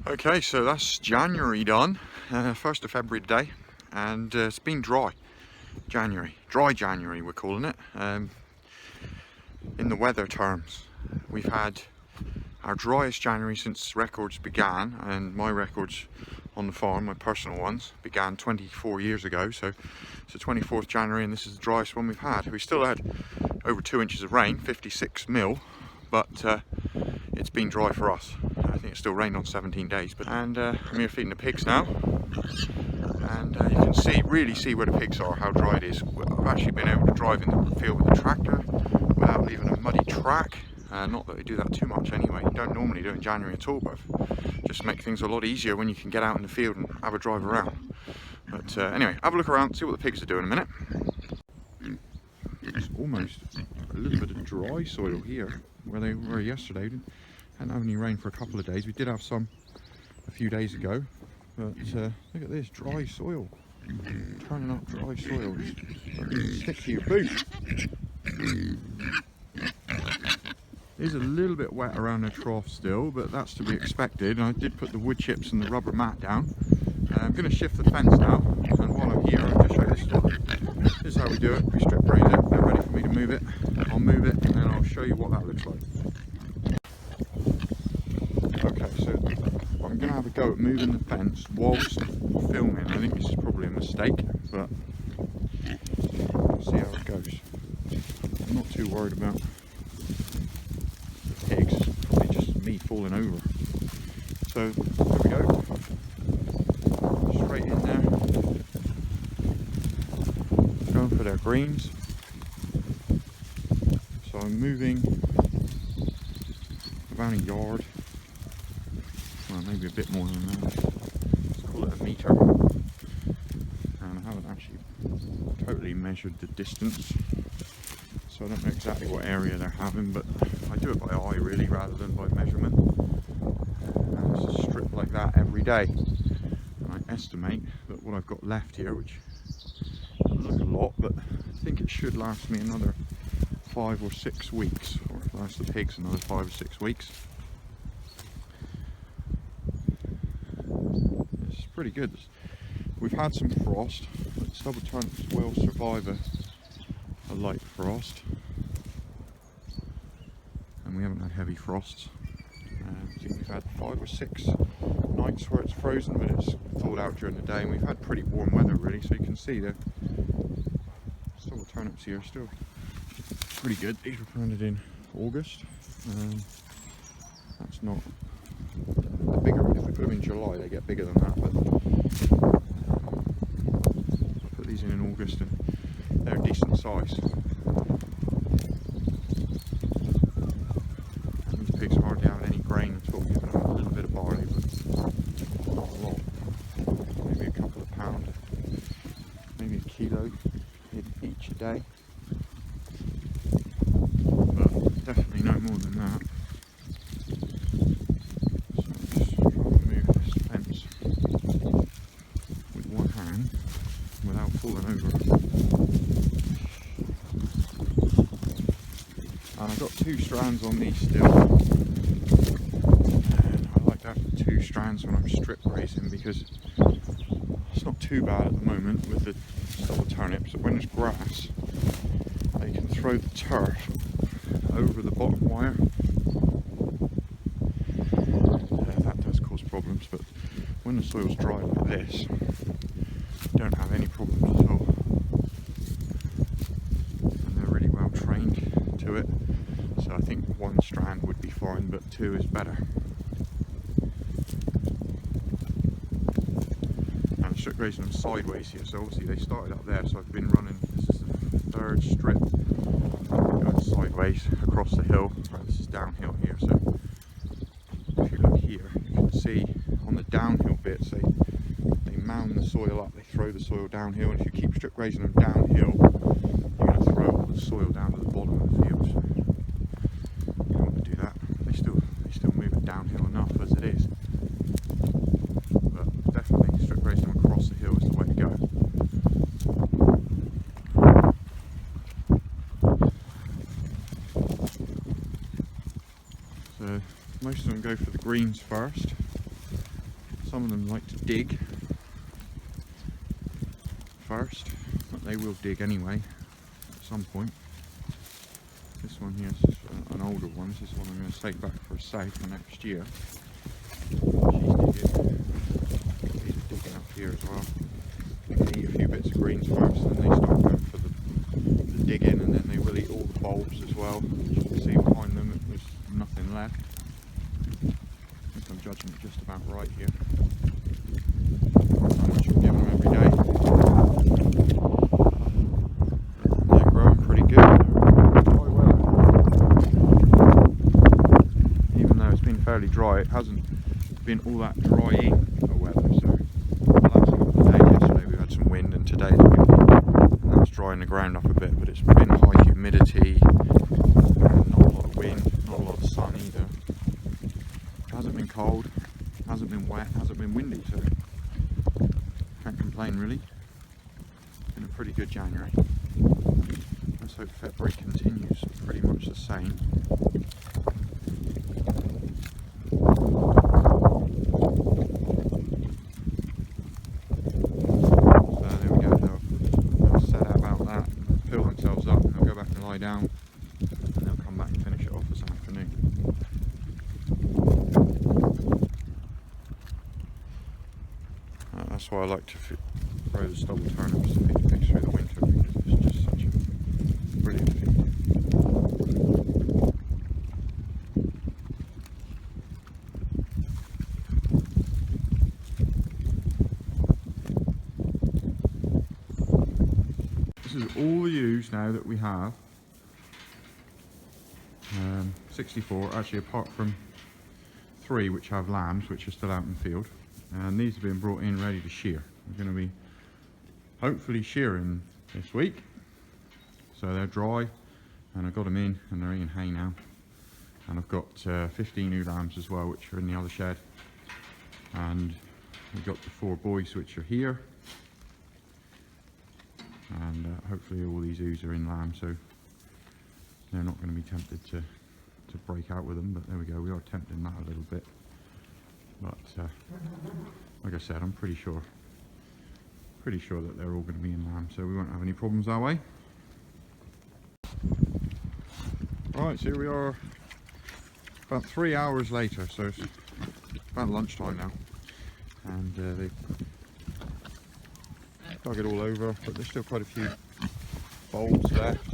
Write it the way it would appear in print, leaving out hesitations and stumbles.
Okay, so that's January done, 1st of February today, and it's been dry January we're calling it. In the weather terms, we've had our driest January since records began, and my records on the farm, my personal ones, began 24 years ago, so it's the 24th January and this is the driest one we've had. We still had over 2 inches of rain, 56 mil, but it's been dry for us. I think it still rained on 17 days. I'm here feeding the pigs now, and you can really see where the pigs are, how dry it is. I've actually been able to drive in the field with a tractor without leaving a muddy track. Not that we do that too much anyway. You don't normally do it in January at all, but just make things a lot easier when you can get out in the field and have a drive around. But anyway, have a look around, see what the pigs are doing in a minute. It's almost a little bit of dry soil here where they were yesterday. Hadn't had any rain for a couple of days. We did have some a few days ago, but look at this dry soil. Turning up dry soil. Just stick to your boot. It is a little bit wet around the trough still, but that's to be expected. And I did put the wood chips and the rubber mat down. I'm going to shift the fence now, and while I'm here I'll just show you this is how we do it. We strip graze it. They're ready for me to move it. I'll move it and then I'll show you what that looks like. Okay, so I'm going to have a go at moving the fence whilst filming. I think this is probably a mistake, but we'll see how it goes. I'm not too worried about the pigs, it's probably just me falling over. So there we go, straight in there, going for their greens. So I'm moving about a yard. Well, maybe a bit more than that. Let's call it a metre. And I haven't actually totally measured the distance, so I don't know exactly what area they're having, but I do it by eye really rather than by measurement. And it's a strip like that every day. And I estimate that what I've got left here, which doesn't look a lot, but I think it should last me another 5 or 6 weeks, or last the pigs another 5 or 6 weeks. Pretty good. We've had some frost, but stubble turnips will survive a light frost, and we haven't had heavy frosts. I think we've had 5 or 6 nights where it's frozen, but it's thawed out during the day, and we've had pretty warm weather really, so you can see the stubble turnips here are still pretty good. These were planted in August. That's not the bigger, if we put them in July they get bigger than that, but put these in August and they're a decent size. And these pigs are hardly having any grain at all, giving them a little bit of barley, but not a lot. Maybe a couple of pounds, maybe a kilo each a day, but definitely no more than that. Without falling over. And I've got 2 strands on these still, and I like to have 2 strands when I'm strip grazing because it's not too bad at the moment with the stubble turnips, but when there's grass they can throw the turf over the bottom wire. That does cause problems, but when the soil's dry like this, don't have any problems at all, and they're really well trained to it, so I think 1 strand would be fine, but 2 is better. And I'm strip grazing them sideways here, so obviously they started up there, so I've been running, this is the 3rd strip going sideways across the hill. Right, this is downhill here, so if you look here you can see on the downhill bits they mound the soil up, they throw the soil downhill, and if you keep strip grazing them downhill you're going to throw all the soil down to the bottom of the field, so you don't want to do that. They still move it downhill enough as it is, but definitely strip grazing them across the hill is the way to go. So most of them go for the greens first, Some of them like to dig first, but they will dig anyway at some point. This one here is just an older one. This is one I'm going to take back for a sow for next year. She's digging up here as well. They eat a few bits of greens first, and then they start going for the digging, and then they will eat all the bulbs as well. As you can see behind them, there's nothing left. I think I'm judging it just about right here. How much I'm giving them every day. And they're growing pretty good. They're quite well. Even though it's been fairly dry, it hasn't been all that drying for weather. So the last couple of days, yesterday we had some wind, and today that was drying the ground up a bit, but it's been high humidity, and not a lot of wind, not a lot of sun either. It hasn't been cold, hasn't been wet, hasn't been windy, so can't complain really. It's been a pretty good January. Let's hope February continues pretty much the same. So there we go, they'll set out about that, fill themselves up, and they'll go back and lie down, and they'll come back and finish it off this afternoon. That's why I like to grow the stubble turnips to feed pigs through the winter, because it's just such a brilliant feed. This is all the ewes now that we have. 64, actually, apart from 3 which have lambs, which are still out in the field. And these have been brought in ready to shear. We're going to be hopefully shearing this week. So they're dry, and I've got them in, and they're eating hay now. And I've got 15 new lambs as well, which are in the other shed. And we've got the 4 boys which are here. And hopefully all these ewes are in lamb, so they're not going to be tempted to break out with them. But there we go, we are tempting that a little bit. But like I said, I'm pretty sure that they're all going to be in lamb, so we won't have any problems that way. Right, so here we are about 3 hours later, so it's about lunchtime now, and they've dug it all over, but there's still quite a few bulbs left.